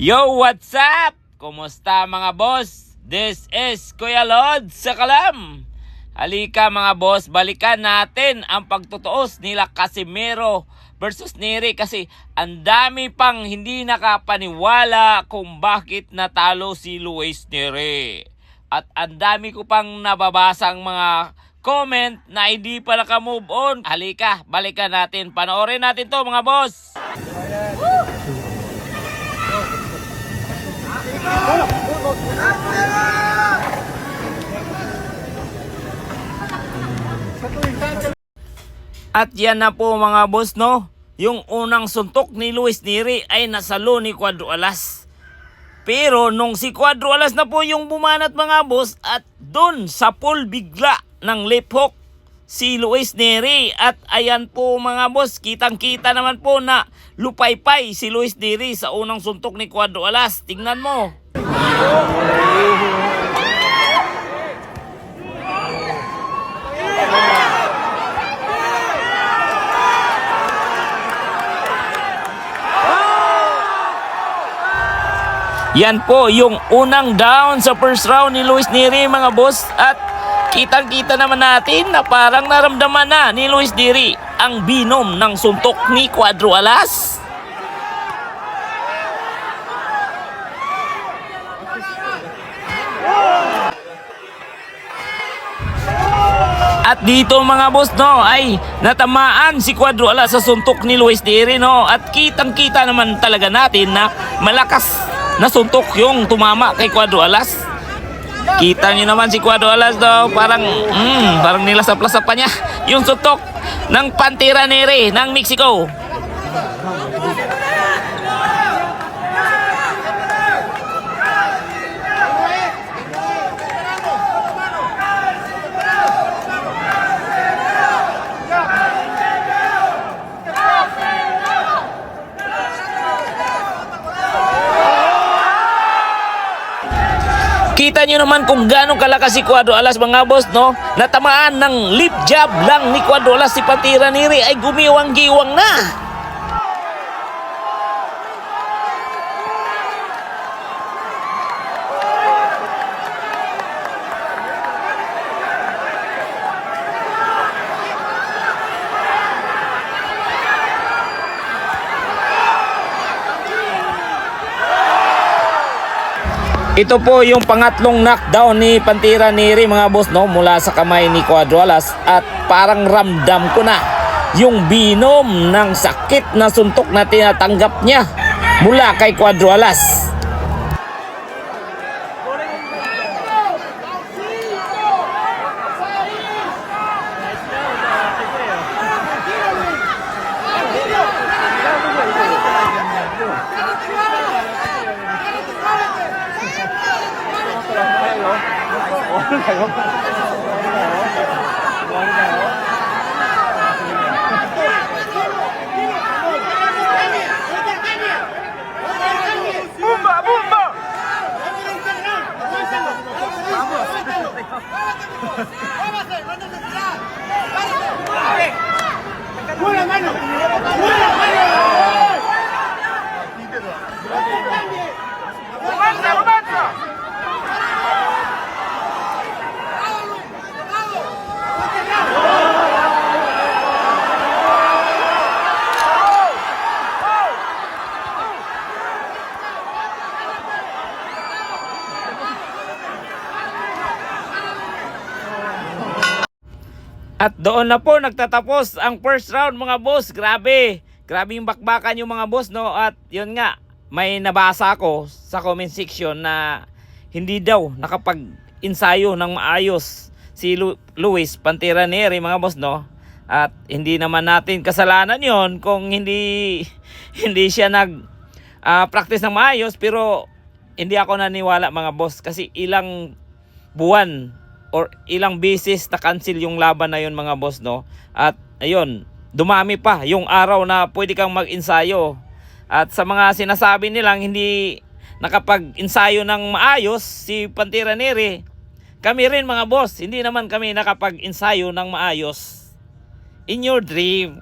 Yo, what's up? Kumusta mga boss? This is Kuya Lod sa Kalam. Halika mga boss, balikan natin ang pagtutuos nila Casimiro versus Nery kasi ang dami pang hindi nakapaniwala kung bakit natalo si Luis Nery. At ang dami ko pang nababasang mga comment na hindi pa naka-move on. Halika, balikan natin. Panoorin natin to mga boss. At yan na po mga boss, no? Yung unang suntok ni Luis Nery ay nasalo ni Cuadro Alas. Pero nung si Cuadro Alas na po yung bumanat mga boss, at dun sa pool bigla ng lip hook si Luis Nery. At ayan po mga boss, kitang kita naman po na lupaypay si Luis Nery sa unang suntok ni Cuadro Alas. Tingnan mo. Yan po yung unang down sa first round ni Luis Nery mga boss. At kitang-kita naman natin na parang naramdaman na ni Luis Nery ang binom ng suntok ni Cuadro Alas. At dito mga boss, no, ay natamaan si Cuadro Alas sa suntok ni Luis Nery, no. At kitang-kita naman talaga natin na malakas na suntok yung tumama kay Cuadro Alas. Kita nyo naman si Cuadro Alas, no, parang nilasap-lasap pa niya yung suntok ng Pantera Nery ng Mexico. Kita nyo naman kung gano'ng kalakas si Cuadro Alas mga boss, no? Natamaan ng lip jab lang ni Cuadro Alas si Pantera Nery ay gumiwang-giwang na. Ito po yung pangatlong knockdown ni Pantera Nery mga boss, no, mula sa kamay ni Cuadro Alas. At parang ramdam ko na yung binom ng sakit na suntok na tinatanggap niya mula kay Cuadro Alas. At doon na po nagtatapos ang first round mga boss. Grabe yung bakbakan yung mga boss, no. At yun nga, may nabasa ako sa comment section na hindi daw nakapag-ensayo ng maayos si Luis Pantera Nery mga boss, no. At hindi naman natin kasalanan yon kung hindi siya practice ng maayos. Pero hindi ako naniwala mga boss kasi ilang buwan or ilang beses na cancel yung laban na yun mga boss, no. At ayun, dumami pa yung araw na pwede kang mag-ensayo. At sa mga sinasabi nilang hindi nakapag-ensayo ng maayos si Pantera Nery, kami rin mga boss, hindi naman kami nakapag-ensayo ng maayos. In your dream.